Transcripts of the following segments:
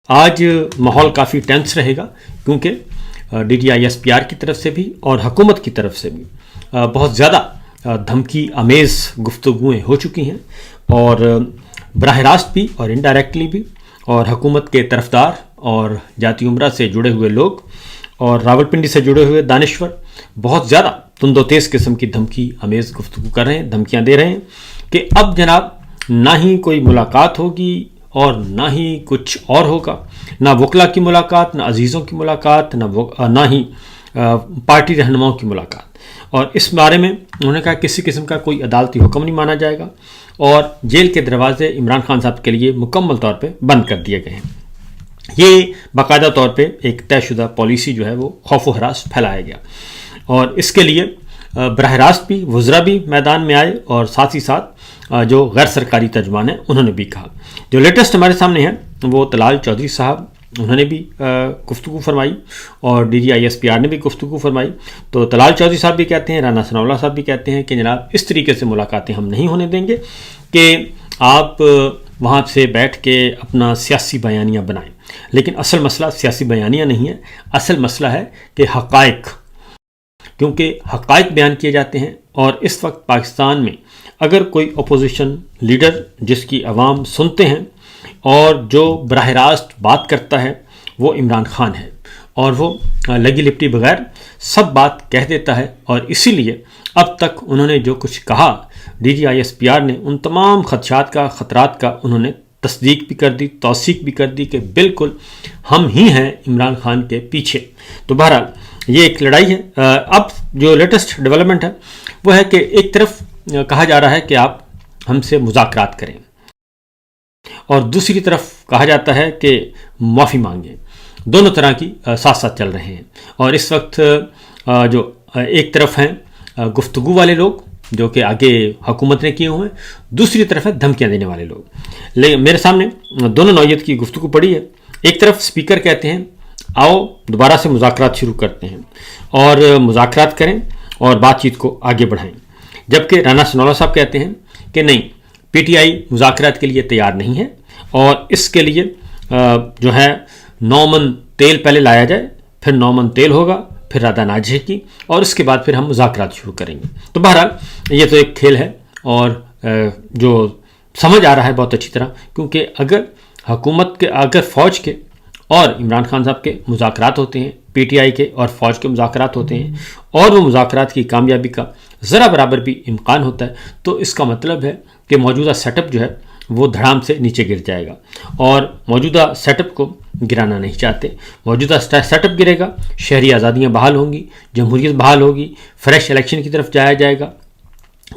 آج ماحول کافی ٹینس رہے گا، کیونکہ DGISPR کی طرف سے بھی اور حکومت کی طرف سے بھی بہت زیادہ دھمکی آمیز گفتگویں ہو چکی ہیں، اور براہ راست بھی اور انڈائریکٹلی بھی، اور حکومت کے طرفدار اور جاتی عمرہ سے جڑے ہوئے لوگ اور راولپنڈی سے جڑے ہوئے دانشور بہت زیادہ تند و تیز قسم کی دھمکی آمیز گفتگو کر رہے ہیں، دھمکیاں دے رہے ہیں کہ اب جناب نہ ہی کوئی ملاقات ہوگی اور نہ ہی کچھ اور ہوگا، نہ وکلا کی ملاقات، نہ عزیزوں کی ملاقات، نہ ہی پارٹی رہنماؤں کی ملاقات. اور اس بارے میں انہوں نے کہا کسی قسم کا کوئی عدالتی حکم نہیں مانا جائے گا، اور جیل کے دروازے عمران خان صاحب کے لیے مکمل طور پہ بند کر دیے گئے ہیں. یہ باقاعدہ طور پہ ایک طے شدہ پالیسی جو ہے وہ خوف و ہراس پھیلایا گیا، اور اس کے لیے براہ راست بھی وزراء بھی میدان میں آئے، اور ساتھ ہی ساتھ جو غیر سرکاری ترجمان ہیں انہوں نے بھی کہا. جو لیٹسٹ ہمارے سامنے ہے وہ طلال چودھری صاحب، انہوں نے بھی گفتگو فرمائی، اور DGISPR نے بھی گفتگو فرمائی. تو طلال چودھری صاحب بھی کہتے ہیں، رانا ثناء اللہ صاحب بھی کہتے ہیں کہ جناب اس طریقے سے ملاقاتیں ہم نہیں ہونے دیں گے کہ آپ وہاں سے بیٹھ کے اپنا سیاسی بیانیہ بنائیں. لیکن اصل مسئلہ سیاسی بیانیہ نہیں ہے، اصل مسئلہ ہے کہ حقائق، کیونکہ حقائق بیان کیے جاتے ہیں. اور اس وقت پاکستان میں اگر کوئی اپوزیشن لیڈر جس کی عوام سنتے ہیں اور جو براہ راست بات کرتا ہے وہ عمران خان ہے، اور وہ لگی لپٹی بغیر سب بات کہہ دیتا ہے. اور اسی لیے اب تک انہوں نے جو کچھ کہا، DGISPR نے ان تمام خطرات کا انہوں نے تصدیق بھی کر دی، توثیق بھی کر دی کہ بالکل ہم ہی ہیں عمران خان کے پیچھے. تو بہرحال یہ ایک لڑائی ہے. اب جو لیٹسٹ ڈیولپمنٹ ہے وہ ہے کہ ایک طرف کہا جا رہا ہے کہ آپ ہم سے مذاکرات کریں، اور دوسری طرف کہا جاتا ہے کہ معافی مانگیں. دونوں طرح کی ساتھ ساتھ چل رہے ہیں. اور اس وقت جو ایک طرف ہیں گفتگو والے لوگ جو کہ آگے حکومت نے کیے ہوئے ہیں، دوسری طرف ہے دھمکیاں دینے والے لوگ. لیکن میرے سامنے دونوں نوعیت کی گفتگو پڑی ہے. ایک طرف اسپیکر کہتے ہیں آؤ دوبارہ سے مذاکرات شروع کرتے ہیں اور مذاکرات کریں اور بات چیت کو آگے بڑھائیں، جبکہ رانا ثناء اللہ صاحب کہتے ہیں کہ نہیں، PTI مذاکرات کے لیے تیار نہیں ہے، اور اس کے لیے جو ہے 9 من تیل پہلے لایا جائے، پھر 9 من تیل ہوگا، پھر رادہ ناجے کی، اور اس کے بعد پھر ہم مذاکرات شروع کریں گے. تو بہرحال یہ تو ایک کھیل ہے، اور جو سمجھ آ رہا ہے بہت اچھی طرح، کیونکہ اگر حکومت کے، اگر فوج کے اور عمران خان صاحب کے مذاکرات ہوتے ہیں، PTI کے اور فوج کے مذاکرات ہوتے ہیں، اور وہ مذاکرات کی کامیابی کا ذرا برابر بھی امکان ہوتا ہے، تو اس کا مطلب ہے کہ موجودہ سیٹ اپ جو ہے وہ دھڑام سے نیچے گر جائے گا. اور موجودہ سیٹ اپ کو گرانا نہیں چاہتے. موجودہ سیٹ اپ گرے گا، شہری آزادیاں بحال ہوں گی، جمہوریت بحال ہوگی، فریش الیکشن کی طرف جایا جائے گا،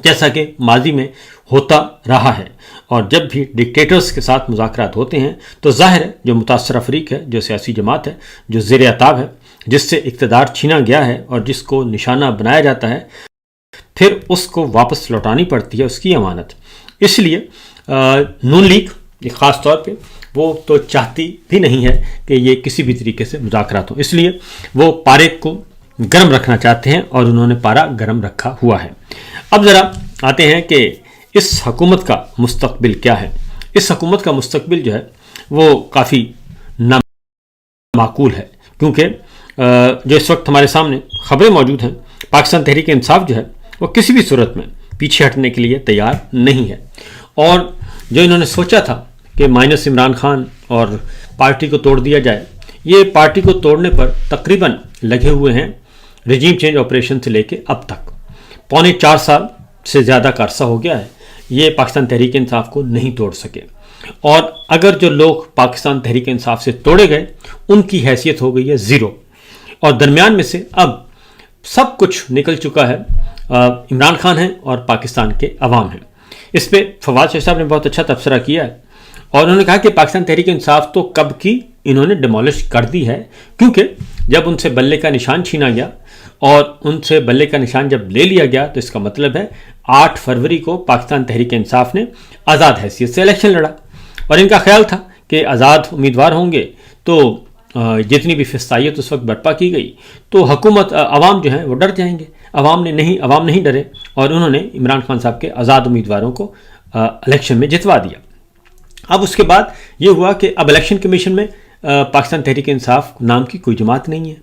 جیسا کہ ماضی میں ہوتا رہا ہے. اور جب بھی ڈکٹیٹرز کے ساتھ مذاکرات ہوتے ہیں تو ظاہر ہے جو متاثرہ فریق ہے، جو سیاسی جماعت ہے، جو زیر عتاب ہے، جس سے اقتدار چھینا گیا ہے اور جس کو نشانہ بنایا جاتا ہے، پھر اس کو واپس لوٹانی پڑتی ہے اس کی امانت. اس لیے نون لیگ خاص طور پہ وہ تو چاہتی بھی نہیں ہے کہ یہ کسی بھی طریقے سے مذاکرات ہوں، اس لیے وہ پارے کو گرم رکھنا چاہتے ہیں، اور انہوں نے پارا گرم رکھا ہوا ہے. اب ذرا آتے ہیں کہ اس حکومت کا مستقبل کیا ہے. اس حکومت کا مستقبل جو ہے وہ کافی نامعقول ہے، کیونکہ جو اس وقت ہمارے سامنے خبریں موجود ہیں، پاکستان تحریک انصاف جو ہے وہ کسی بھی صورت میں پیچھے ہٹنے کے لیے تیار نہیں ہے. اور جو انہوں نے سوچا تھا کہ مائنس عمران خان اور پارٹی کو توڑ دیا جائے، یہ پارٹی کو توڑنے پر تقریباً لگے ہوئے ہیں رجیم چینج آپریشن سے لے کے اب تک 4.25 سال سے زیادہ کا عرصہ ہو گیا ہے. یہ پاکستان تحریک انصاف کو نہیں توڑ سکے، اور اگر جو لوگ پاکستان تحریک انصاف سے توڑے گئے ان کی حیثیت ہو گئی ہے 0، اور درمیان میں سے اب سب کچھ نکل چکا ہے. عمران خان ہیں اور پاکستان کے عوام ہیں. اس پہ فواد شاہ صاحب نے بہت اچھا تبصرہ کیا ہے، اور انہوں نے کہا کہ پاکستان تحریک انصاف تو کب کی انہوں نے ڈیمولش کر دی ہے، کیونکہ جب ان سے بلے کا نشان چھینا گیا اور ان سے بلے کا نشان جب لے لیا گیا تو اس کا مطلب ہے 8 فروری کو پاکستان تحریک انصاف نے آزاد حیثیت سے الیکشن لڑا، اور ان کا خیال تھا کہ آزاد امیدوار ہوں گے تو جتنی بھی فسطائیت اس وقت برپا کی گئی تو حکومت عوام جو ہیں وہ ڈر جائیں گے. عوام نہیں ڈرے، اور انہوں نے عمران خان صاحب کے آزاد امیدواروں کو الیکشن میں جتوا دیا. اب اس کے بعد یہ ہوا کہ اب الیکشن کمیشن میں پاکستان تحریک انصاف نام کی کوئی جماعت نہیں ہے،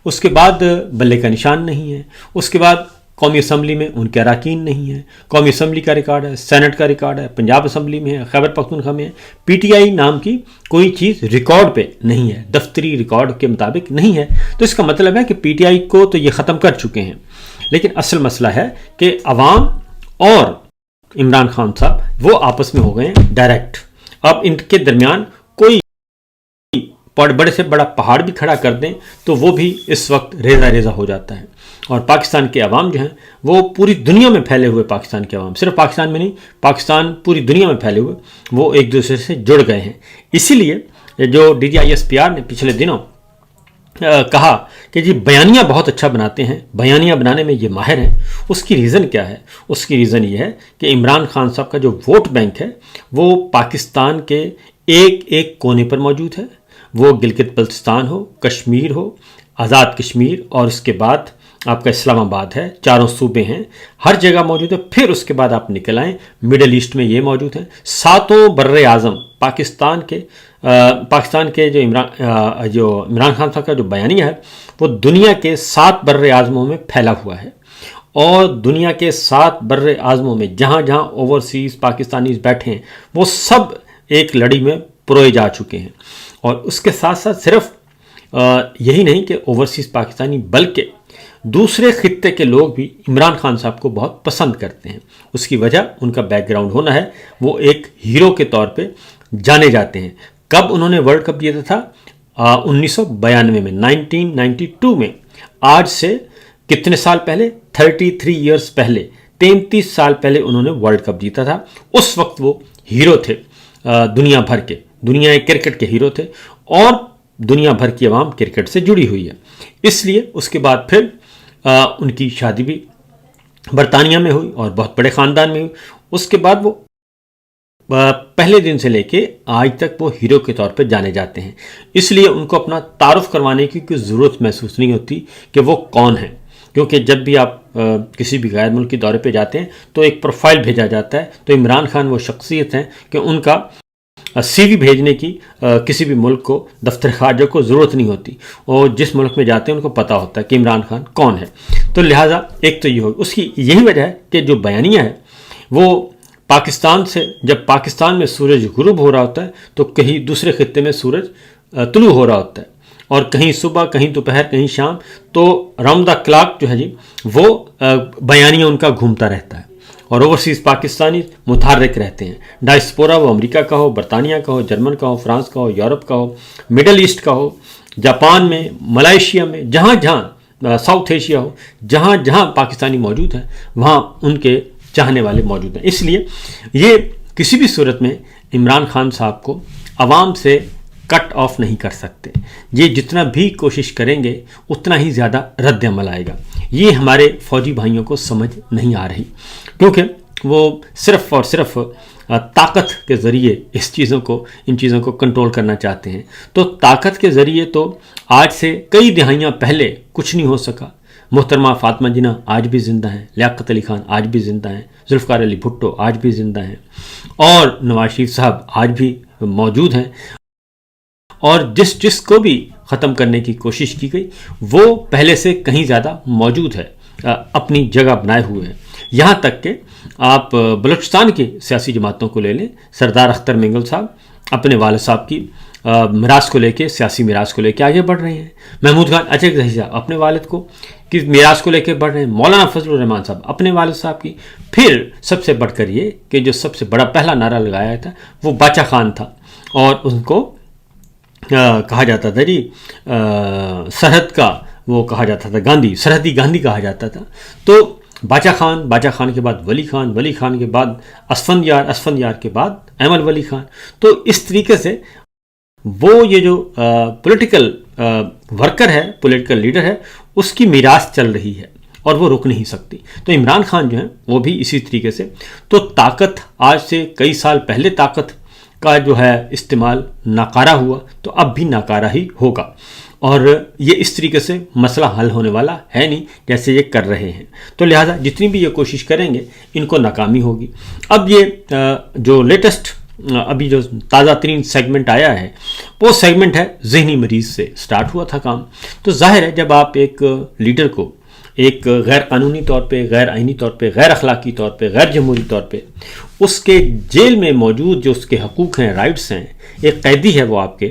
اس کے بعد بلے کا نشان نہیں ہے، اس کے بعد قومی اسمبلی میں ان کے اراکین نہیں ہیں، قومی اسمبلی کا ریکارڈ ہے، سینٹ کا ریکارڈ ہے، پنجاب اسمبلی میں ہے، خیبر پختونخوا میں ہے، پی ٹی آئی نام کی کوئی چیز ریکارڈ پہ نہیں ہے، دفتری ریکارڈ کے مطابق نہیں ہے۔ تو اس کا مطلب ہے کہ پی ٹی آئی کو تو یہ ختم کر چکے ہیں، لیکن اصل مسئلہ ہے کہ عوام اور عمران خان صاحب وہ آپس میں ہو گئے ہیں ڈائریکٹ۔ اب ان کے درمیان کوئی بڑے سے بڑا پہاڑ بھی کھڑا کر دیں تو وہ بھی اس وقت ریزہ ریزہ ہو جاتا ہے، اور پاکستان کے عوام جو ہیں وہ پوری دنیا میں پھیلے ہوئے، پاکستان کے عوام صرف پاکستان میں نہیں، پاکستان پوری دنیا میں پھیلے ہوئے، وہ ایک دوسرے سے جڑ گئے ہیں۔ اسی لیے جو DGISPR نے پچھلے دنوں کہا کہ جی بیانیہ بہت اچھا بناتے ہیں، بیانیہ بنانے میں یہ ماہر ہیں، اس کی ریزن کیا ہے؟ اس کی ریزن یہ ہے کہ عمران خان صاحب کا جو ووٹ بینک ہے وہ پاکستان کے ایک ایک کونے پر موجود ہے، وہ گلگت بلتستان ہو، کشمیر ہو، آزاد کشمیر، اور اس کے بعد آپ کا اسلام آباد ہے، چاروں صوبے ہیں، ہر جگہ موجود ہے۔ پھر اس کے بعد آپ نکل آئیں مڈل ایسٹ میں یہ موجود ہیں، ساتوں بر اعظم پاکستان کے جو عمران خان صاحب کا جو بیانیہ ہے وہ دنیا کے 7 بر اعظموں میں پھیلا ہوا ہے، اور دنیا کے 7 بر اعظموں میں جہاں جہاں اوورسیز پاکستانیز بیٹھے ہیں وہ سب ایک لڑی میں پروئے جا چکے ہیں۔ اور اس کے ساتھ ساتھ صرف یہی نہیں کہ اوورسیز پاکستانی، بلکہ دوسرے خطے کے لوگ بھی عمران خان صاحب کو بہت پسند کرتے ہیں۔ اس کی وجہ ان کا بیک گراؤنڈ ہونا ہے، وہ ایک ہیرو کے طور پہ جانے جاتے ہیں۔ کب انہوں نے ورلڈ کپ جیتا تھا؟ 1992 میں، 1992 میں، آج سے کتنے سال پہلے؟ 33 ایئرز پہلے، 33 سال پہلے انہوں نے ورلڈ کپ جیتا تھا۔ اس وقت وہ ہیرو تھے دنیا بھر کے، دنیا کرکٹ کے ہیرو تھے، اور دنیا بھر کی عوام کرکٹ سے جڑی ہوئی ہے۔ اس لیے اس کے بعد پھر ان کی شادی بھی برطانیہ میں ہوئی اور بہت بڑے خاندان میں ہوئی۔ اس کے بعد وہ پہلے دن سے لے کے آج تک وہ ہیرو کے طور پہ جانے جاتے ہیں، اس لیے ان کو اپنا تعارف کروانے کی کوئی ضرورت محسوس نہیں ہوتی کہ وہ کون ہیں، کیونکہ جب بھی آپ کسی بھی غیر ملکی دورے پہ جاتے ہیں تو ایک پروفائل بھیجا جاتا ہے، تو عمران خان وہ شخصیت ہیں کہ ان کا CV بھیجنے کی کسی بھی ملک کو، دفتر خارجہ کو ضرورت نہیں ہوتی، اور جس ملک میں جاتے ہیں ان کو پتہ ہوتا ہے کہ عمران خان کون ہے۔ تو لہٰذا ایک تو یہ ہوگی، اس کی یہی وجہ ہے کہ جو بیانیہ ہے وہ پاکستان سے، جب پاکستان میں سورج غروب ہو رہا ہوتا ہے تو کہیں دوسرے خطے میں سورج طلوع ہو رہا ہوتا ہے، اور کہیں صبح، کہیں دوپہر، کہیں شام، تو راؤنڈ دا کلاک جو ہے جی وہ بیانیہ ان کا گھومتا رہتا ہے، اور اوورسیز پاکستانی متحرک رہتے ہیں۔ ڈائسپورا وہ امریکہ کا ہو، برطانیہ کا ہو، جرمن کا ہو، فرانس کا ہو، یورپ کا ہو، مڈل ایسٹ کا ہو، جاپان میں، ملائیشیا میں، جہاں جہاں ساؤتھ ایشیا ہو، جہاں جہاں پاکستانی موجود ہیں وہاں ان کے چاہنے والے موجود ہیں۔ اس لیے یہ کسی بھی صورت میں عمران خان صاحب کو عوام سے کٹ آف نہیں کر سکتے، یہ جتنا بھی کوشش کریں گے اتنا ہی زیادہ رد عمل آئے گا۔ یہ ہمارے فوجی بھائیوں کو سمجھ نہیں آ رہی، کیونکہ وہ صرف اور صرف طاقت کے ذریعے ان چیزوں کو کنٹرول کرنا چاہتے ہیں۔ تو طاقت کے ذریعے تو آج سے کئی دہائیاں پہلے کچھ نہیں ہو سکا۔ محترمہ فاطمہ جناح آج بھی زندہ ہیں، لیاقت علی خان آج بھی زندہ ہیں، ذوالفقار علی بھٹو آج بھی زندہ ہیں، اور نواز شریف صاحب آج بھی موجود ہیں، اور جس کو بھی ختم کرنے کی کوشش کی گئی وہ پہلے سے کہیں زیادہ موجود ہے، اپنی جگہ بنائے ہوئے ہیں۔ یہاں تک کہ آپ بلوچستان کی سیاسی جماعتوں کو لے لیں، سردار اختر مینگل صاحب اپنے والد صاحب کی میراث کو لے کے، سیاسی میراث کو لے کے آگے بڑھ رہے ہیں۔ محمود خان اچک زئی صاحب اپنے والد کو کی میراث کو لے کے بڑھ رہے ہیں۔ مولانا فضل الرحمان صاحب اپنے والد صاحب کی، پھر سب سے بڑھ کر یہ کہ جو سب سے بڑا پہلا نعرہ لگایا تھا وہ باچا خان تھا، اور ان کو کہا جاتا تھا جی سرحد کا، وہ کہا جاتا تھا گاندھی، سرحدی گاندھی کہا جاتا تھا۔ تو باچا خان کے بعد ولی خان کے بعد اسفند یار کے بعد احمد ولی خان۔ تو اس طریقے سے وہ یہ جو پولیٹیکل ورکر ہے، پولیٹیکل لیڈر ہے، اس کی میراث چل رہی ہے اور وہ رک نہیں سکتی۔ تو عمران خان جو ہیں وہ بھی اسی طریقے سے، تو طاقت آج سے کئی سال پہلے طاقت کا جو ہے استعمال ناکارہ ہوا، تو اب بھی ناکارہ ہی ہوگا، اور یہ اس طریقے سے مسئلہ حل ہونے والا ہے نہیں جیسے یہ کر رہے ہیں۔ تو لہٰذا جتنی بھی یہ کوشش کریں گے ان کو ناکامی ہوگی۔ اب یہ جو لیٹسٹ ابھی جو تازہ ترین سیگمنٹ آیا ہے وہ سیگمنٹ ہے ذہنی مریض سے سٹارٹ ہوا تھا کام. تو ظاہر ہے جب آپ ایک لیڈر کو ایک غیر قانونی طور پہ، غیر آئینی طور پہ، غیر اخلاقی طور پہ، غیر جمہوری طور پہ اس کے جیل میں موجود جو اس کے حقوق ہیں، رائٹس ہیں، ایک قیدی ہے وہ آپ کے،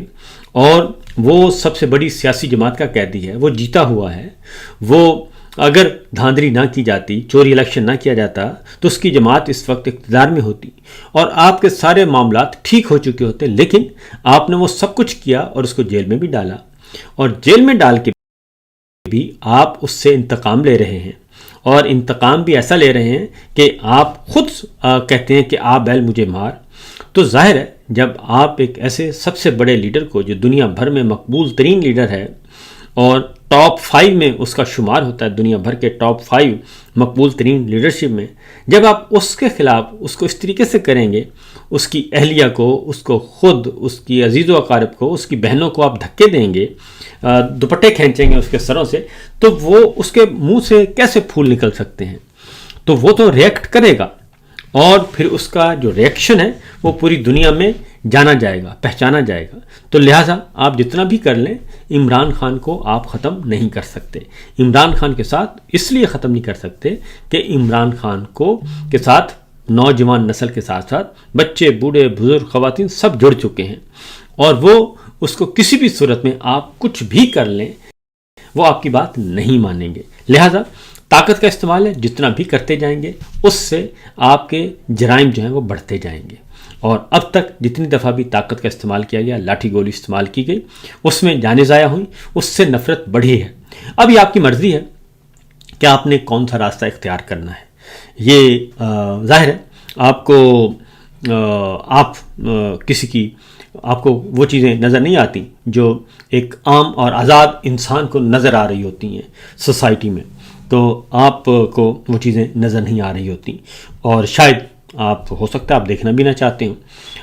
اور وہ سب سے بڑی سیاسی جماعت کا قیدی ہے، وہ جیتا ہوا ہے، وہ اگر دھاندلی نہ کی جاتی، چوری الیکشن نہ کیا جاتا تو اس کی جماعت اس وقت اقتدار میں ہوتی اور آپ کے سارے معاملات ٹھیک ہو چکے ہوتے. لیکن آپ نے وہ سب کچھ کیا اور اس کو جیل میں بھی ڈالا، اور جیل میں ڈال کے بھی آپ اس سے انتقام لے رہے ہیں، اور انتقام بھی ایسا لے رہے ہیں کہ آپ خود کہتے ہیں کہ آ بیل مجھے مار. تو ظاہر ہے جب آپ ایک ایسے سب سے بڑے لیڈر کو، جو دنیا بھر میں مقبول ترین لیڈر ہے اور ٹاپ 5 میں اس کا شمار ہوتا ہے، دنیا بھر کے ٹاپ 5 مقبول ترین لیڈرشپ میں، جب آپ اس کے خلاف اس کو اس طریقے سے کریں گے، اس کی اہلیہ کو، اس کو خود، اس کی عزیز و اقارب کو، اس کی بہنوں کو آپ دھکے دیں گے، دوپٹے کھینچیں گے اس کے سروں سے، تو وہ اس کے منہ سے کیسے پھول نکل سکتے ہیں؟ تو وہ تو ریئیکٹ کرے گا، اور پھر اس کا جو ریئیکشن ہے وہ پوری دنیا میں جانا جائے گا، پہچانا جائے گا. تو لہٰذا آپ جتنا بھی کر لیں، عمران خان کو آپ ختم نہیں کر سکتے. عمران خان کے ساتھ اس لیے ختم نہیں کر سکتے کہ عمران خان کے ساتھ نوجوان نسل کے ساتھ ساتھ بچے، بوڑھے، بزرگ، خواتین سب جڑ چکے ہیں، اور وہ اس کو کسی بھی صورت میں آپ کچھ بھی کر لیں وہ آپ کی بات نہیں مانیں گے. لہٰذا طاقت کا استعمال ہے، جتنا بھی کرتے جائیں گے اس سے آپ کے جرائم جو ہیں وہ بڑھتے جائیں گے. اور اب تک جتنی دفعہ بھی طاقت کا استعمال کیا گیا، لاٹھی گولی استعمال کی گئی، اس میں جانیں ضائع ہوئیں، اس سے نفرت بڑھی ہے. اب یہ آپ کی مرضی ہے کہ آپ نے کون سا راستہ اختیار کرنا ہے. یہ ظاہر ہے آپ کو آپ کو وہ چیزیں نظر نہیں آتی جو ایک عام اور آزاد انسان کو نظر آ رہی ہوتی ہیں سوسائٹی میں. تو آپ کو وہ چیزیں نظر نہیں آ رہی ہوتی، اور شاید آپ ہو سکتا ہے آپ دیکھنا بھی نہ چاہتے ہوں،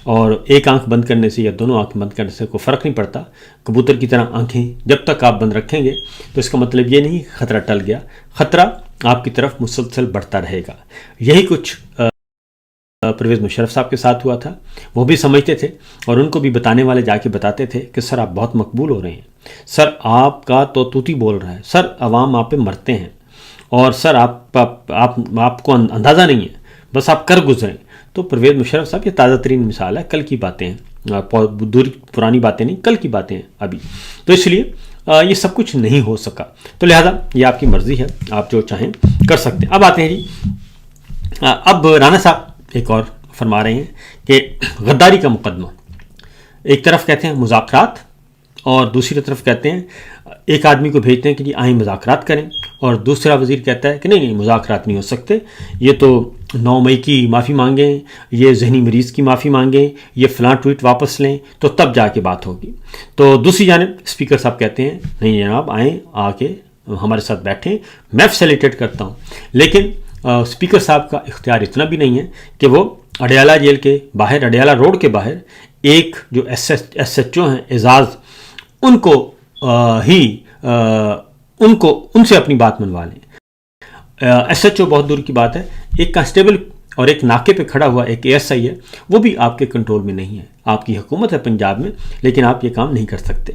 اور ایک آنکھ بند کرنے سے یا دونوں آنکھ بند کرنے سے کوئی فرق نہیں پڑتا. کبوتر کی طرح آنکھیں جب تک آپ بند رکھیں گے تو اس کا مطلب یہ نہیں خطرہ ٹل گیا، خطرہ آپ کی طرف مسلسل بڑھتا رہے گا. یہی کچھ پرویز مشرف صاحب کے ساتھ ہوا تھا. وہ بھی سمجھتے تھے، اور ان کو بھی بتانے والے جا کے بتاتے تھے کہ سر آپ بہت مقبول ہو رہے ہیں، سر آپ کا تو توتی بول رہا ہے، سر عوام آپ پہ مرتے ہیں، اور سر آپ کو اندازہ نہیں ہے، بس آپ کر گزریں. تو پرویز مشرف صاحب یہ تازہ ترین مثال ہے، کل کی باتیں ہیں، پرانی باتیں نہیں، کل کی باتیں ہیں ابھی. تو اس لیے یہ سب کچھ نہیں ہو سکا. تو لہذا یہ آپ کی مرضی ہے، آپ جو چاہیں کر سکتے ہیں. اب آتے ہیں جی، اب رانا صاحب ایک اور فرما رہے ہیں کہ غداری کا مقدمہ، ایک طرف کہتے ہیں مذاکرات، اور دوسری طرف کہتے ہیں ایک آدمی کو بھیجتے ہیں کہ جی آئیں مذاکرات کریں، اور دوسرا وزیر کہتا ہے کہ نہیں مذاکرات نہیں ہو سکتے، یہ تو 9 مئی کی معافی مانگیں، یہ ذہنی مریض کی معافی مانگیں، یہ فلاں ٹویٹ واپس لیں تو تب جا کے بات ہوگی. تو دوسری جانب اسپیکر صاحب کہتے ہیں نہیں جناب، آئیں، آ کے ہمارے ساتھ بیٹھیں، میں فیسیلیٹیٹ کرتا ہوں. لیکن اسپیکر صاحب کا اختیار اتنا بھی نہیں ہے کہ وہ اڈیالہ جیل کے باہر، اڈیالہ روڈ کے باہر ایک جو ایس ایچ او ہیں اعزاز، ان کو ان سے اپنی بات منوا لیں. ایس ایچ او بہت دور کی بات ہے، ایک کانسٹیبل اور ایک ناکے پہ کھڑا ہوا ایک اے ایس آئی ہے، وہ بھی آپ کے کنٹرول میں نہیں ہے. آپ کی حکومت ہے پنجاب میں، لیکن آپ یہ کام نہیں کر سکتے.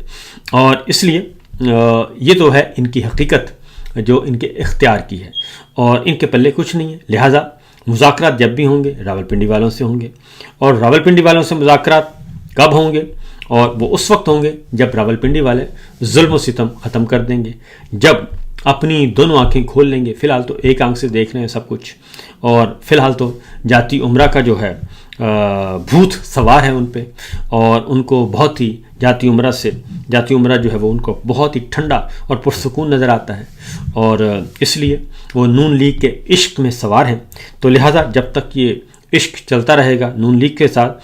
اور اس لیے یہ تو ہے ان کی حقیقت جو ان کے اختیار کی ہے، اور ان کے پلے کچھ نہیں ہے. لہٰذا مذاکرات جب بھی ہوں گے راولپنڈی والوں سے ہوں گے، اور راولپنڈی والوں سے مذاکرات کب ہوں گے؟ اور وہ اس وقت ہوں گے جب راولپنڈی والے ظلم و ستم ختم کر دیں گے، جب اپنی دونوں آنکھیں کھول لیں گے. فی الحال تو ایک آنکھ سے دیکھ رہے ہیں سب کچھ، اور فی الحال تو جاتی عمرہ کا جو ہے بھوت سوار ہے ان پہ، اور ان کو بہت ہی جاتی عمرہ جو ہے وہ ان کو بہت ہی ٹھنڈا اور پرسکون نظر آتا ہے، اور اس لیے وہ نون لیگ کے عشق میں سوار ہیں. تو لہٰذا جب تک یہ عشق چلتا رہے گا نون لیگ کے ساتھ،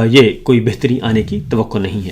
یہ کوئی بہتری آنے کی توقع نہیں ہے.